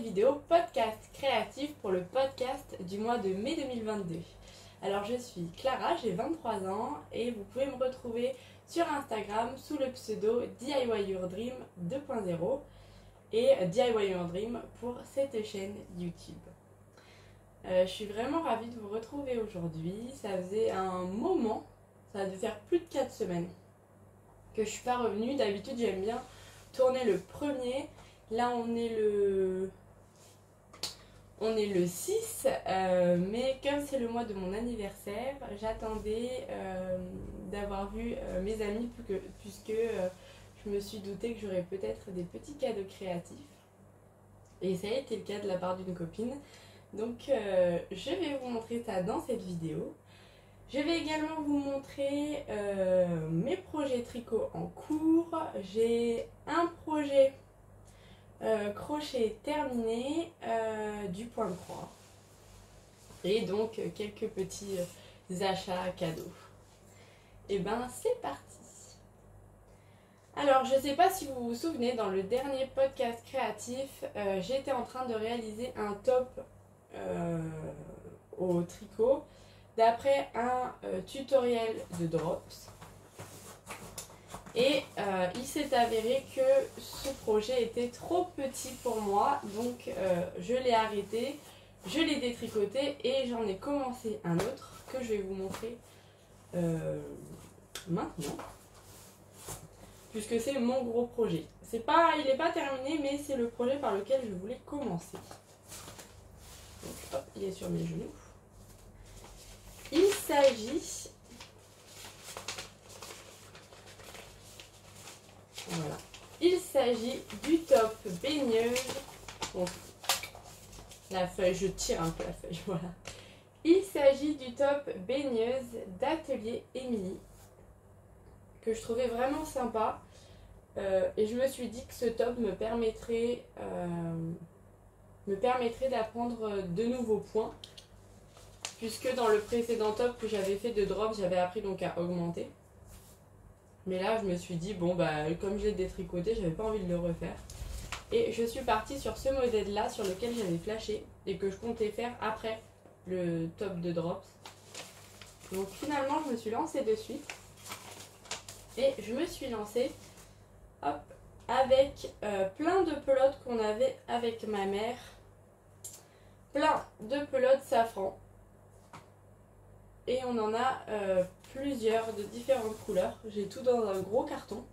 vidéo podcast créatif pour le podcast du mois de mai 2022. Alors je suis Clara, j'ai 23 ans et vous pouvez me retrouver sur Instagram sous le pseudo DIY Your Dream 2.0 et DIY Your Dream pour cette chaîne YouTube. Je suis vraiment ravie de vous retrouver aujourd'hui. Ça faisait un moment, ça a dû faire plus de 4 semaines que je suis pas revenue. D'habitude j'aime bien tourner le premier. Là on est le 6, mais comme c'est le mois de mon anniversaire, j'attendais d'avoir vu mes amis puisque je me suis doutée que j'aurais peut-être des petits cadeaux créatifs. Et ça a été le cas de la part d'une copine. Donc je vais vous montrer ça dans cette vidéo. Je vais également vous montrer mes projets tricot en cours. J'ai un projet crochet terminé du point de croix. Et donc quelques petits achats cadeaux. Et ben c'est parti. Alors je sais pas si vous vous souvenez, dans le dernier podcast créatif, j'étais en train de réaliser un top au tricot d'après un tutoriel de Drops. Et il s'est avéré que ce projet était trop petit pour moi, donc je l'ai arrêté, je l'ai détricoté et j'en ai commencé un autre que je vais vous montrer maintenant, puisque c'est mon gros projet. Il n'est pas terminé, mais c'est le projet par lequel je voulais commencer. Donc hop, il est sur mes genoux. Il s'agit... Voilà. Il s'agit du top baigneuse. Bon, la feuille, je tire un peu la feuille, voilà. Il s'agit du top baigneuse d'Atelier Émilie, que je trouvais vraiment sympa. Et je me suis dit que ce top me permettrait d'apprendre de nouveaux points. Puisque dans le précédent top que j'avais fait de drop, j'avais appris donc à augmenter. Mais là, je me suis dit, bon, bah, comme je l'ai détricoté, j'avais pas envie de le refaire. Et je suis partie sur ce modèle-là, sur lequel j'avais flashé, et que je comptais faire après le top de drops. Donc finalement, je me suis lancée dessus. Et je me suis lancée, hop, avec plein de pelotes qu'on avait avec ma mère. Plein de pelotes safran. Et on en a plusieurs de différentes couleurs. J'ai tout dans un gros carton.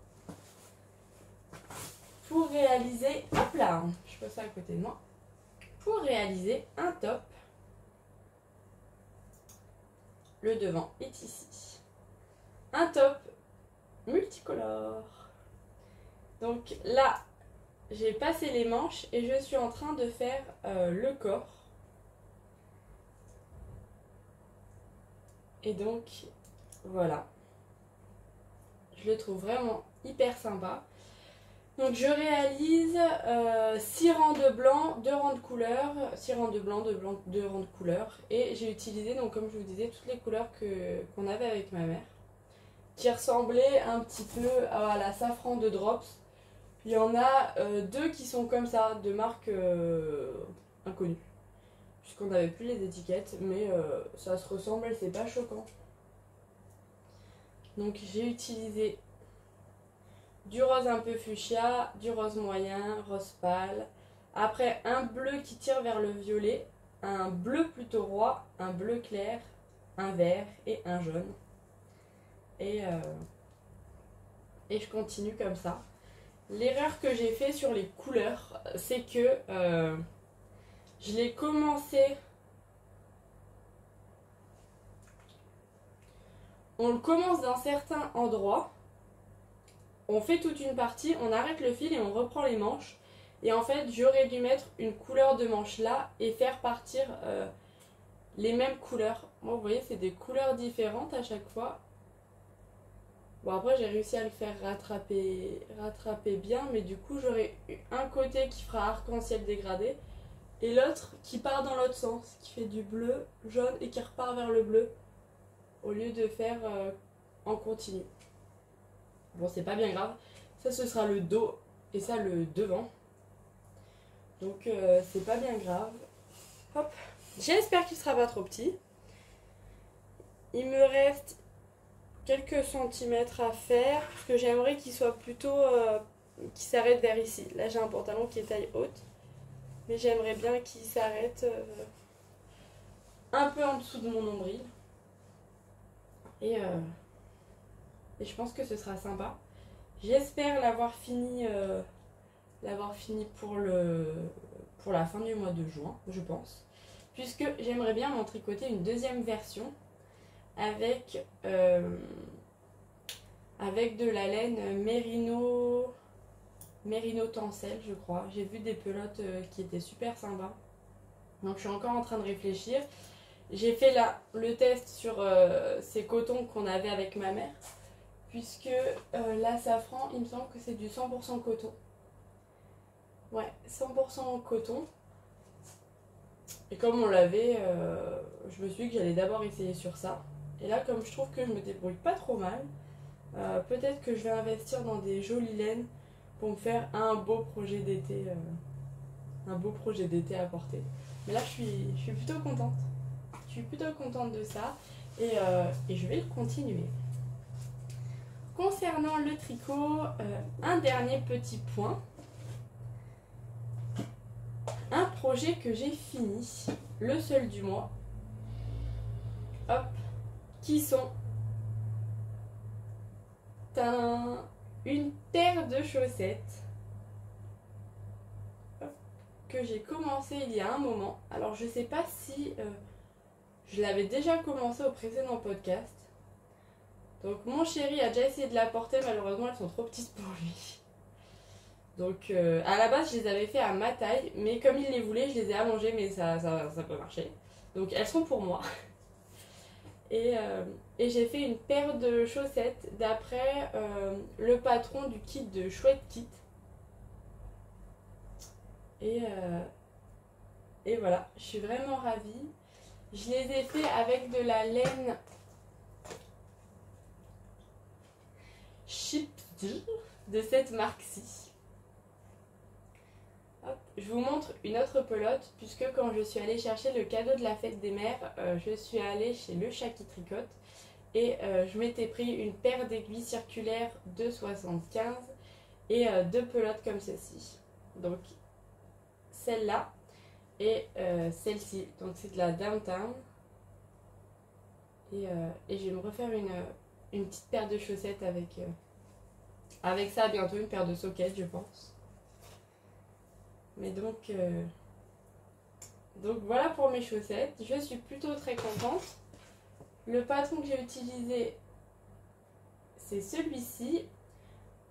Pour réaliser, hop là, je pose ça à côté de moi. Pour réaliser un top, le devant est ici. Un top multicolore. Donc là, j'ai passé les manches et je suis en train de faire le corps. Et donc, voilà. Je le trouve vraiment hyper sympa. Donc je réalise 6 rangs de blanc, 2 rangs de couleur, 6 rangs de blanc, 2 rangs de couleur. Et j'ai utilisé, donc comme je vous disais, toutes les couleurs qu'on avait avec ma mère, qui ressemblaient un petit peu à la safran de Drops. Il y en a 2 qui sont comme ça, de marques inconnues. Puisqu'on n'avait plus les étiquettes, mais ça se ressemble et c'est pas choquant. Donc j'ai utilisé du rose un peu fuchsia, du rose moyen, rose pâle. Après un bleu qui tire vers le violet, un bleu plutôt roi, un bleu clair, un vert et un jaune. Et je continue comme ça. L'erreur que j'ai fait sur les couleurs, c'est que je l'ai commencé... On le commence d'un certain endroit, on fait toute une partie, on arrête le fil et on reprend les manches. Et en fait, j'aurais dû mettre une couleur de manche là et faire partir les mêmes couleurs. Moi, vous voyez, c'est des couleurs différentes à chaque fois. Bon, après, j'ai réussi à le faire rattraper bien, mais du coup, j'aurais un côté qui fera arc-en-ciel dégradé et l'autre qui part dans l'autre sens, qui fait du bleu, jaune et qui repart vers le bleu, au lieu de faire en continu. Bon, c'est pas bien grave. Ça, ce sera le dos et ça, le devant. Donc c'est pas bien grave. Hop. J'espère qu'il sera pas trop petit. Il me reste quelques centimètres à faire parce que j'aimerais qu'il soit plutôt qu'il s'arrête vers ici. Là j'ai un pantalon qui est taille haute, mais j'aimerais bien qu'il s'arrête un peu en dessous de mon nombril. Et je pense que ce sera sympa. J'espère l'avoir fini pour la fin du mois de juin, je pense. Puisque j'aimerais bien m'en tricoter une deuxième version avec de la laine Mérino Tencel, je crois. J'ai vu des pelotes qui étaient super sympas. Donc je suis encore en train de réfléchir. J'ai fait le test sur ces cotons qu'on avait avec ma mère. Puisque là, Safran, il me semble que c'est du 100% coton. Ouais, 100% coton. Et comme on l'avait, je me suis dit que j'allais d'abord essayer sur ça. Et là, comme je trouve que je me débrouille pas trop mal, peut-être que je vais investir dans des jolies laines pour me faire un beau projet d'été à porter. Mais là, je suis plutôt contente. Je suis plutôt contente de ça et je vais le continuer. Concernant le tricot, un dernier petit point. Un projet que j'ai fini, le seul du mois. Hop, qui sont une paire de chaussettes que j'ai commencé il y a un moment. Alors je sais pas si je l'avais déjà commencé au précédent podcast. Donc mon chéri a déjà essayé de la porter, malheureusement elles sont trop petites pour lui. Donc à la base je les avais fait à ma taille, mais comme il les voulait je les ai allongées, mais ça peut marcher. Donc elles sont pour moi. Et j'ai fait une paire de chaussettes d'après le patron du kit de Chouette Kit. Et voilà, je suis vraiment ravie. Je les ai fait avec de la laine Chips de cette marque-ci. Hop, je vous montre une autre pelote, puisque quand je suis allée chercher le cadeau de la fête des mères, je suis allée chez Le Chat qui tricote et je m'étais pris une paire d'aiguilles circulaires de 75 et deux pelotes comme ceci. Donc celle-là et celle-ci. Donc c'est de la Downtown. Et je vais me refaire une petite paire de chaussettes avec ça, bientôt une paire de sockets je pense. Mais donc voilà pour mes chaussettes. Je suis plutôt très contente. Le patron que j'ai utilisé, c'est celui-ci.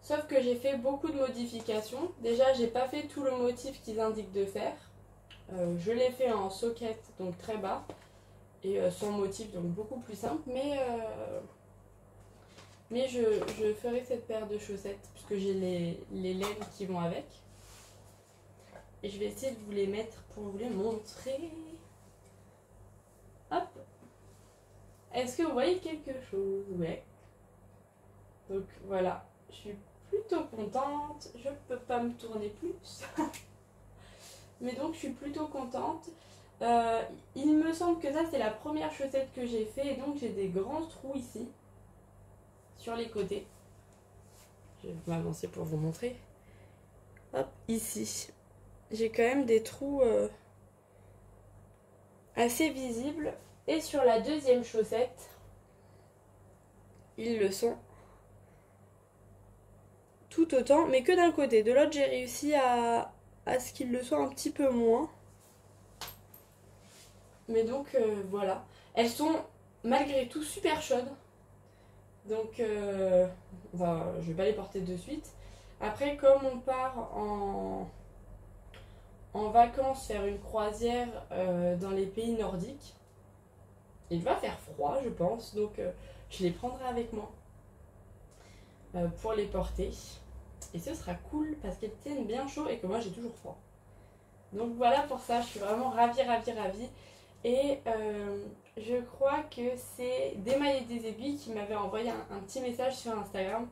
Sauf que j'ai fait beaucoup de modifications. Déjà, j'ai pas fait tout le motif qu'ils indiquent de faire. Je l'ai fait en socket, donc très bas. Et sans motif, donc beaucoup plus simple. Mais je ferai cette paire de chaussettes, puisque j'ai les laines qui vont avec. Et je vais essayer de vous les mettre pour vous les montrer. Hop. Est-ce que vous voyez quelque chose? Ouais. Donc voilà. Je suis plutôt contente. Je peux pas me tourner plus. Mais donc je suis plutôt contente. Il me semble que ça c'est la première chaussette que j'ai fait. Et donc j'ai des grands trous ici. Sur les côtés. Je vais m'avancer pour vous montrer. Hop, ici. J'ai quand même des trous assez visibles. Et sur la deuxième chaussette, ils le sont tout autant, mais que d'un côté. De l'autre, j'ai réussi à ce qu'ils le soient un petit peu moins. Mais donc, voilà. Elles sont, malgré tout, super chaudes. Donc, je vais pas les porter de suite. Après, comme on part en vacances faire une croisière dans les pays nordiques, il va faire froid je pense, donc je les prendrai avec moi pour les porter et ce sera cool parce qu'elles tiennent bien chaud et que moi j'ai toujours froid. Donc voilà pour ça, je suis vraiment ravie et je crois que c'est Démailler des aiguilles qui m'avait envoyé un petit message sur Instagram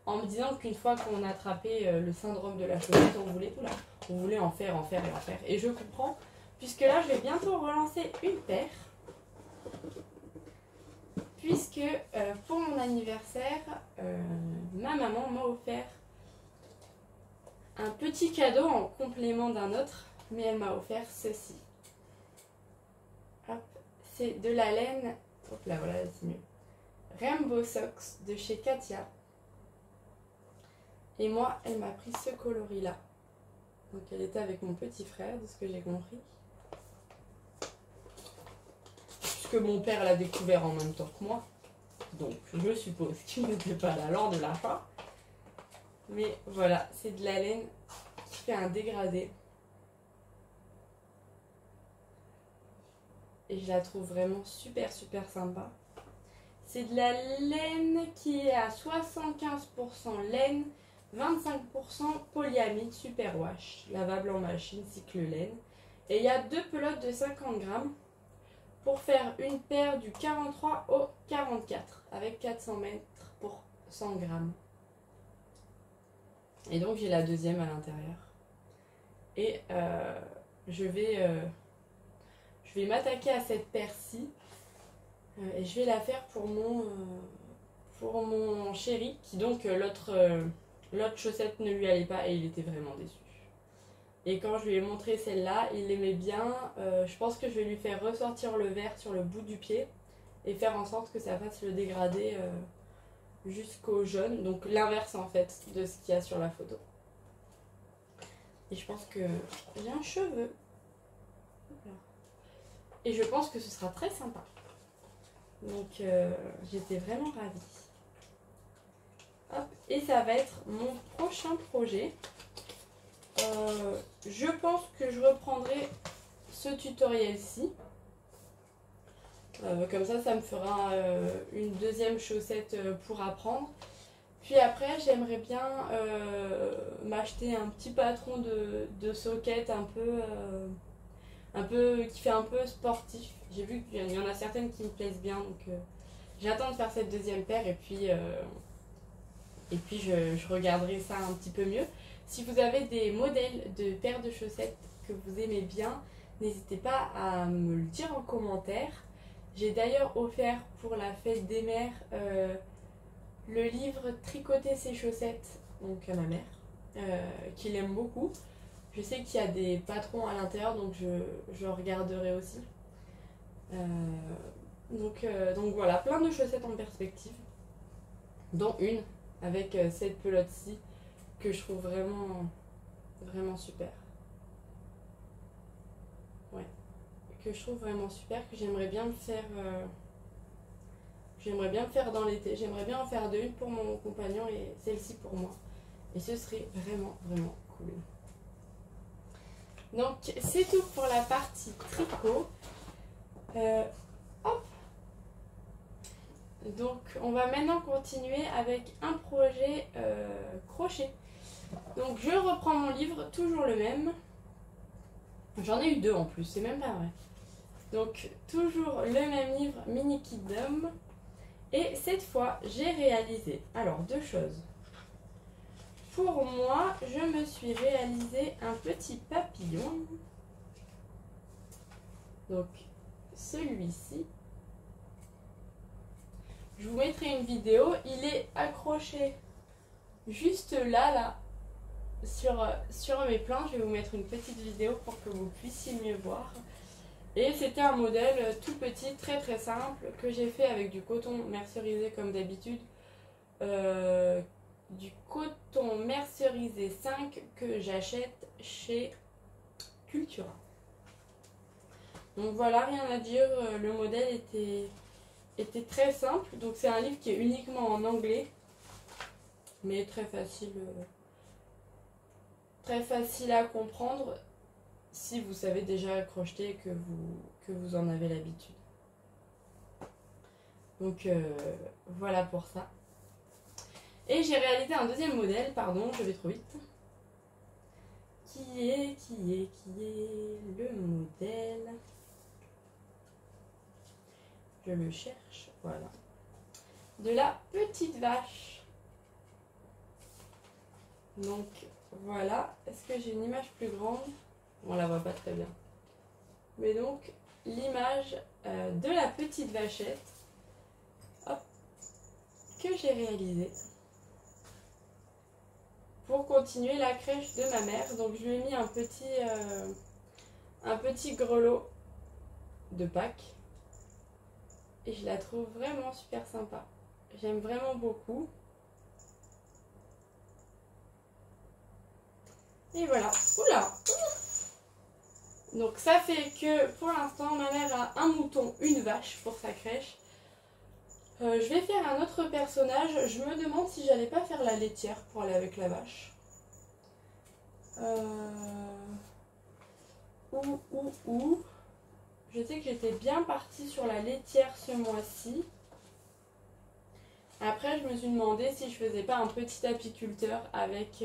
en me disant qu'une fois qu'on a attrapé le syndrome de la chaussette, vous voulez en faire, en faire et en faire. Et je comprends, puisque là je vais bientôt relancer une paire. Puisque pour mon anniversaire, ma maman m'a offert un petit cadeau en complément d'un autre, mais elle m'a offert ceci. Hop, c'est de la laine, hop là voilà c'est mieux, Rainbow Socks de chez Katia. Et moi elle m'a pris ce coloris là. Donc elle était avec mon petit frère de ce que j'ai compris. Puisque mon père l'a découvert en même temps que moi. Donc je suppose qu'il n'était pas là lors de l'achat. Mais voilà, c'est de la laine qui fait un dégradé. Et je la trouve vraiment super super sympa. C'est de la laine qui est à 75% laine, 25% polyamide superwash, lavable en machine, cycle laine. Et il y a 2 pelotes de 50 grammes pour faire une paire du 43 au 44 avec 400 mètres pour 100 grammes. Et donc j'ai la deuxième à l'intérieur. Et je vais m'attaquer à cette paire-ci. Et je vais la faire pour mon chéri, qui donc l'autre chaussette ne lui allait pas et il était vraiment déçu. Et quand je lui ai montré celle-là, il l'aimait bien. Je pense que je vais lui faire ressortir le vert sur le bout du pied et faire en sorte que ça fasse le dégradé jusqu'au jaune. Donc l'inverse en fait de ce qu'il y a sur la photo. Et je pense que j'ai un cheveu. Et je pense que ce sera très sympa. Donc j'étais vraiment ravie. Hop, et ça va être mon prochain projet. Je pense que je reprendrai ce tutoriel-ci. Comme ça me fera une deuxième chaussette pour apprendre. Puis après, j'aimerais bien m'acheter un petit patron de socket un peu qui fait un peu sportif. J'ai vu qu'il y en a certaines qui me plaisent bien, donc j'attends de faire cette deuxième paire et puis je regarderai ça un petit peu mieux. Si vous avez des modèles de paires de chaussettes que vous aimez bien, n'hésitez pas à me le dire en commentaire. J'ai d'ailleurs offert pour la fête des mères le livre Tricoter ses chaussettes, donc à ma mère, qu'il aime beaucoup. Je sais qu'il y a des patrons à l'intérieur, donc je regarderai aussi. Donc voilà, plein de chaussettes en perspective, dont une avec cette pelote-ci que je trouve vraiment, vraiment super. Ouais, que je trouve vraiment super, que j'aimerais bien me faire... dans l'été. J'aimerais bien en faire deux, une pour mon compagnon et celle-ci pour moi. Et ce serait vraiment, vraiment cool. Donc c'est tout pour la partie tricot. Hop. Donc on va maintenant continuer avec un projet crochet. Donc je reprends mon livre, toujours le même. J'en ai eu deux en plus, c'est même pas vrai. Donc toujours le même livre, Mini Kingdom. Et cette fois, j'ai réalisé, alors deux choses. Pour moi, je me suis réalisé un petit papillon. Donc, celui-ci. Je vous mettrai une vidéo. Il est accroché juste là, sur mes plans. Je vais vous mettre une petite vidéo pour que vous puissiez mieux voir. Et c'était un modèle tout petit, très très simple, que j'ai fait avec du coton mercerisé comme d'habitude. Du coton mercerisé 5 que j'achète chez Cultura. Donc voilà, rien à dire, le modèle était très simple. Donc c'est un livre qui est uniquement en anglais, mais très facile à comprendre si vous savez déjà crocheter et que vous en avez l'habitude. Donc voilà pour ça. Et j'ai réalisé un deuxième modèle, pardon, je vais trop vite. Qui est le modèle? Je le cherche, voilà. De la petite vache. Donc voilà. Est-ce que j'ai une image plus grande? On la voit pas très bien. Mais donc, l'image de la petite vachette, hop, que j'ai réalisée pour continuer la crèche de ma mère. Donc, je lui ai mis un petit grelot de Pâques. Et je la trouve vraiment super sympa. J'aime vraiment beaucoup. Et voilà. Oula! Donc ça fait que pour l'instant ma mère a un mouton, une vache pour sa crèche. Je vais faire un autre personnage. Je me demande si j'allais pas faire la laitière pour aller avec la vache. Ou. Je sais que j'étais bien partie sur la laitière ce mois-ci. Après je me suis demandé si je faisais pas un petit apiculteur avec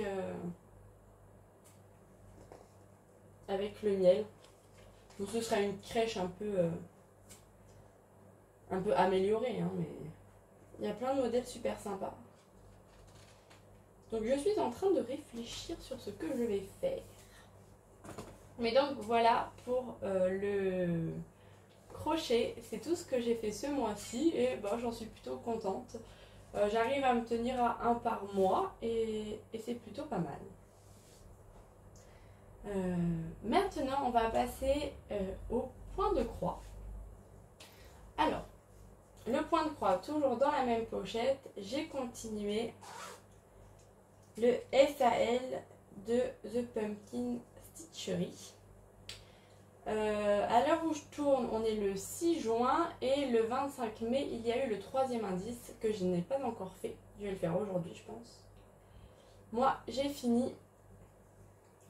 le miel. Donc ce sera une crèche un peu améliorée, hein, mais il y a plein de modèles super sympas. Donc je suis en train de réfléchir sur ce que je vais faire. Mais donc voilà pour le crochet. C'est tout ce que j'ai fait ce mois-ci et bah, j'en suis plutôt contente. J'arrive à me tenir à un par mois et c'est plutôt pas mal. Maintenant, on va passer au point de croix. Alors, le point de croix, toujours dans la même pochette, j'ai continué le SAL de The Pumpkin Stitchery. À l'heure où je tourne, on est le 6 juin et le 25 mai, il y a eu le 3e indice que je n'ai pas encore fait. Je vais le faire aujourd'hui, je pense. Moi, j'ai fini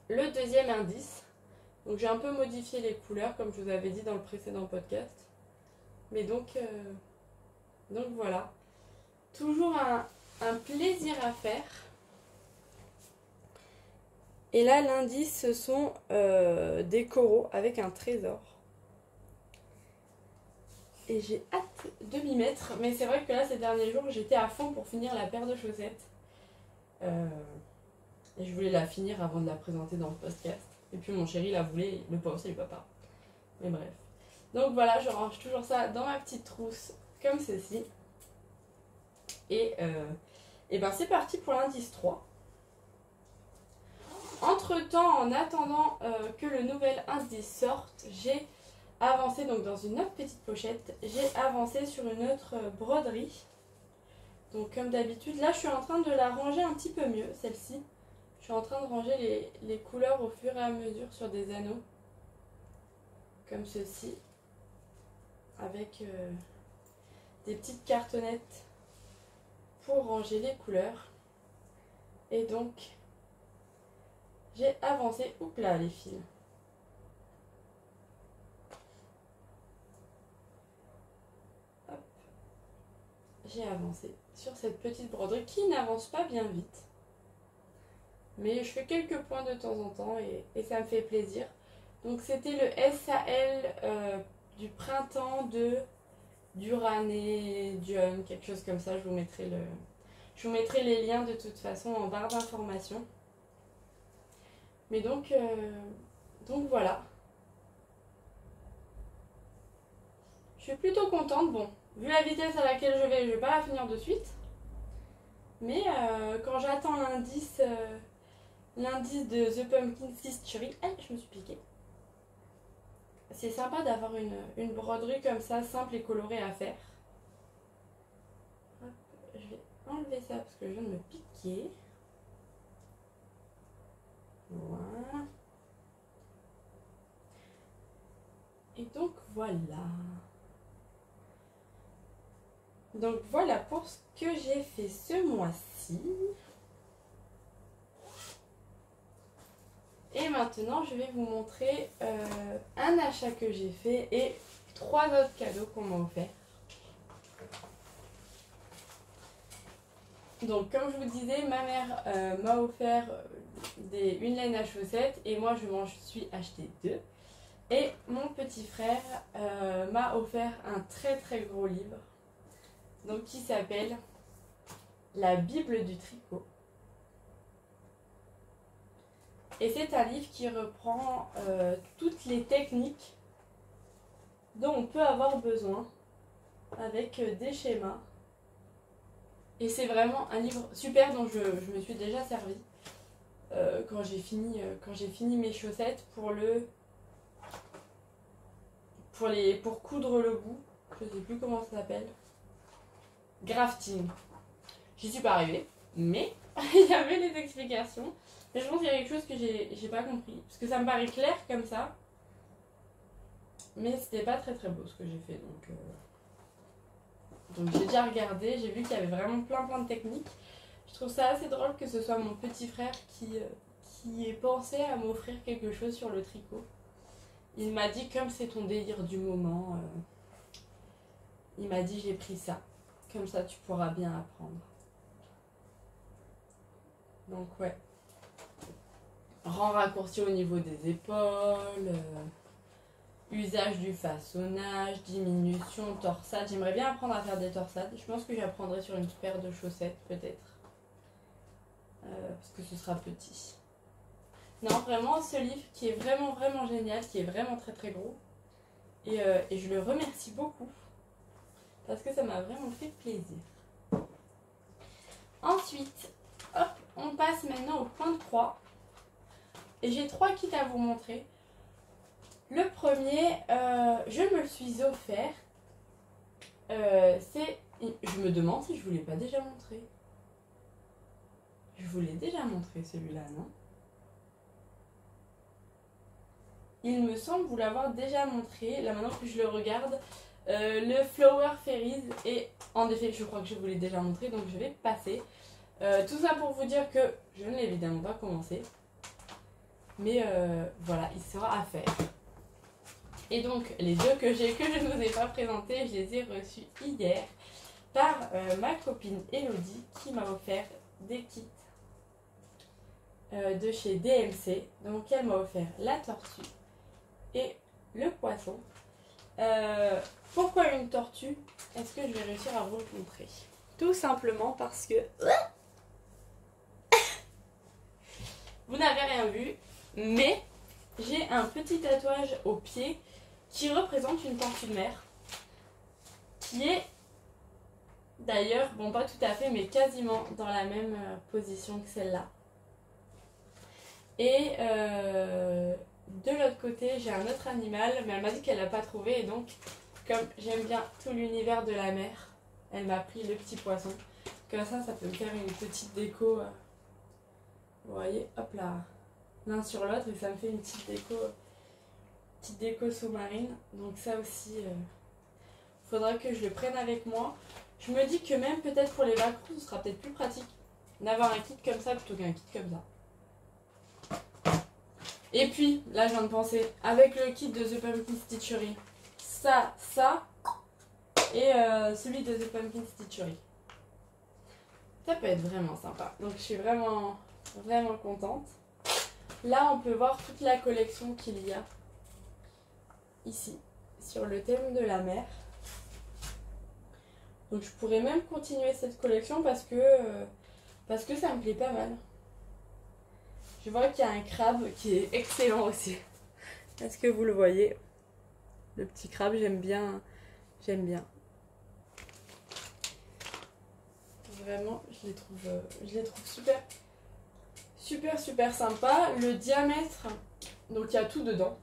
le 2e indice. Donc j'ai un peu modifié les couleurs comme je vous avais dit dans le précédent podcast. Mais donc voilà. Toujours un plaisir à faire. Et là l'indice ce sont des coraux avec un trésor. Et j'ai hâte de m'y mettre. Mais c'est vrai que là ces derniers jours j'étais à fond pour finir la paire de chaussettes. Et je voulais la finir avant de la présenter dans le podcast. Et puis mon chéri la voulait, le pauvre c'est le papa. Mais bref. Donc voilà, je range toujours ça dans ma petite trousse comme ceci. Et ben c'est parti pour l'indice 3. Entre temps, en attendant que le nouvel indice sorte, j'ai avancé donc dans une autre petite pochette. J'ai avancé sur une autre broderie. Donc comme d'habitude, là je suis en train de la ranger un petit peu mieux, celle-ci. Je suis en train de ranger les couleurs au fur et à mesure sur des anneaux. Comme ceci. Avec des petites cartonnettes pour ranger les couleurs. Et donc, j'ai avancé. Oups là, les fils. Hop. J'ai avancé sur cette petite broderie qui n'avance pas bien vite. Mais je fais quelques points de temps en temps et ça me fait plaisir. Donc c'était le SAL du printemps de Duraney, Dion, quelque chose comme ça. Je vous mettrai les liens de toute façon en barre d'informations. Mais donc voilà. Je suis plutôt contente. Bon, vu la vitesse à laquelle je vais pas la finir de suite. Mais quand j'attends l'indice de The Pumpkin Stitchery, je me suis piquée. C'est sympa d'avoir une broderie comme ça, simple et colorée à faire. Hop, je vais enlever ça parce que je viens de me piquer. Voilà. Et donc voilà. Donc voilà pour ce que j'ai fait ce mois-ci. Et maintenant, je vais vous montrer un achat que j'ai fait et 3 autres cadeaux qu'on m'a offert. Donc, comme je vous disais, ma mère m'a offert une laine à chaussettes et moi, je m'en suis acheté 2. Et mon petit frère m'a offert un très très gros livre, donc qui s'appelle La Bible du tricot. Et c'est un livre qui reprend toutes les techniques dont on peut avoir besoin avec des schémas. Et c'est vraiment un livre super dont je me suis déjà servi quand j'ai fini mes chaussettes pour coudre le bout. Je sais plus comment ça s'appelle. Grafting. J'y suis pas arrivée, mais il y avait des explications. Et je pense qu'il y a quelque chose que j'ai pas compris. Parce que ça me paraît clair comme ça. Mais c'était pas très très beau ce que j'ai fait. Donc j'ai déjà regardé, j'ai vu qu'il y avait vraiment plein de techniques. Je trouve ça assez drôle que ce soit mon petit frère qui ait pensé à m'offrir quelque chose sur le tricot. Il m'a dit, comme c'est ton délire du moment, il m'a dit j'ai pris ça. Comme ça tu pourras bien apprendre. Donc ouais. Rang raccourci au niveau des épaules, usage du façonnage, diminution, torsade. J'aimerais bien apprendre à faire des torsades. Je pense que j'apprendrai sur une paire de chaussettes peut-être. Parce que ce sera petit. Non, vraiment ce livre qui est vraiment génial, qui est vraiment très gros. Et je le remercie beaucoup. Parce que ça m'a vraiment fait plaisir. Ensuite, hop, on passe maintenant au point de croix. Et j'ai 3 kits à vous montrer. Le premier, je me le suis offert. Je me demande si je vous l'ai pas déjà montré. Je vous l'ai déjà montré celui-là, non? Il me semble vous l'avoir déjà montré. Là maintenant que je le regarde, le Flower Fairies. Et en effet, je crois que je vous l'ai déjà montré. Donc je vais passer. Tout ça pour vous dire que je ne l'ai évidemment pas commencé. Mais voilà, il sera à faire. Et donc les deux que je ne vous ai pas présentés, je les ai reçus hier par ma copine Elodie qui m'a offert des kits de chez DMC. Donc elle m'a offert la tortue et le poisson. Pourquoi une tortue? Est-ce que je vais réussir à vous le montrer? Tout simplement parce que vous n'avez rien vu, mais j'ai un petit tatouage au pied qui représente une tortue de mer, qui est d'ailleurs, bon pas tout à fait, mais quasiment dans la même position que celle-là. Et de l'autre côté, j'ai un autre animal, mais elle m'a dit qu'elle l'a pas trouvé, et donc, comme j'aime bien tout l'univers de la mer, elle m'a pris le petit poisson. Comme ça peut me faire une petite déco. Vous voyez, hop là, l'un sur l'autre, et ça me fait une petite déco sous-marine. Donc ça aussi, faudra que je le prenne avec moi. Je me dis que même peut-être pour les vacances, ce sera peut-être plus pratique d'avoir un kit comme ça plutôt qu'un kit comme ça. Et puis, là je viens de penser, avec le kit de The Pumpkin Stitchery, ça, et celui de The Pumpkin Stitchery. Ça peut être vraiment sympa. Donc je suis vraiment contente. Là, on peut voir toute la collection qu'il y a ici, sur le thème de la mer. Donc je pourrais même continuer cette collection parce que ça me plaît pas mal. Je vois qu'il y a un crabe qui est excellent aussi. Est-ce que vous le voyez? Le petit crabe, j'aime bien. Vraiment, je les trouve super sympa. Le diamètre, donc il y a tout dedans.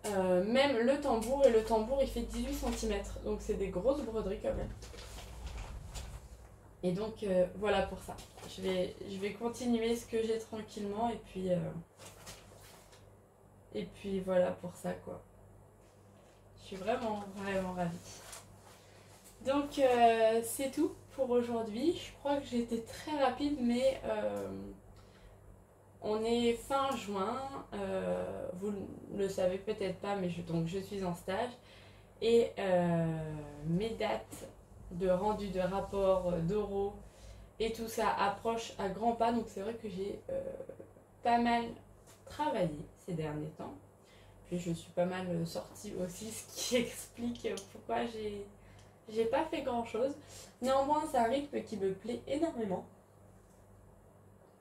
Même le tambour, et le tambour il fait 18 cm. Donc c'est des grosses broderies quand même. Et donc voilà pour ça. Je vais continuer ce que j'ai tranquillement, et puis voilà pour ça quoi. Je suis vraiment ravie. Donc c'est tout pour aujourd'hui. Je crois que j'ai été très rapide, mais on est fin juin. Vous ne le savez peut-être pas, mais je suis en stage. Et mes dates de rendu de rapport, d'oraux et tout ça approche à grands pas. Donc c'est vrai que j'ai pas mal travaillé ces derniers temps. Puis je suis pas mal sortie aussi, ce qui explique pourquoi j'ai pas fait grand chose. Néanmoins c'est un rythme qui me plaît énormément.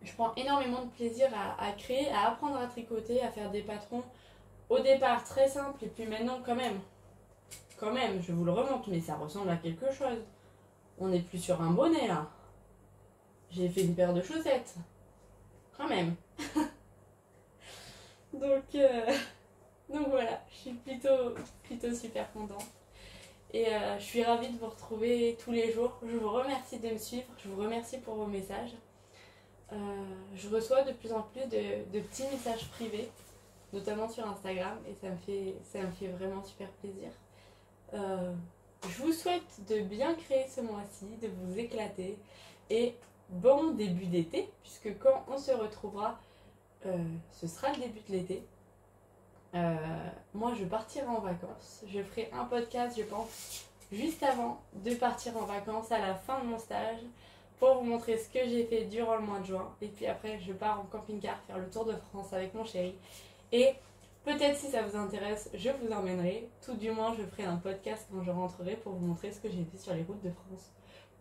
je prends énormément de plaisir à créer, à apprendre à tricoter, à faire des patrons. Au départ très simple et puis maintenant quand même, je vous le remonte, mais ça ressemble à quelque chose. On n'est plus sur un bonnet là. J'ai fait une paire de chaussettes. Quand même. Donc, donc voilà, je suis plutôt super contente. Et je suis ravie de vous retrouver tous les jours. Je vous remercie de me suivre, je vous remercie pour vos messages. Je reçois de plus en plus de petits messages privés, notamment sur Instagram, et ça me fait vraiment super plaisir. Je vous souhaite de bien créer ce mois-ci, de vous éclater, et bon début d'été, puisque quand on se retrouvera, ce sera le début de l'été. Moi, je partirai en vacances. Je ferai un podcast, je pense, juste avant de partir en vacances, à la fin de mon stage, pour vous montrer ce que j'ai fait durant le mois de juin. Et puis après, je pars en camping-car faire le tour de France avec mon chéri. Et peut-être si ça vous intéresse, je vous emmènerai. Tout du moins, je ferai un podcast quand je rentrerai pour vous montrer ce que j'ai fait sur les routes de France.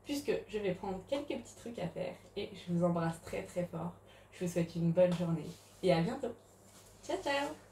Puisque je vais prendre quelques petits trucs à faire. Et je vous embrasse très très fort. Je vous souhaite une bonne journée. Et à bientôt. Ciao ciao.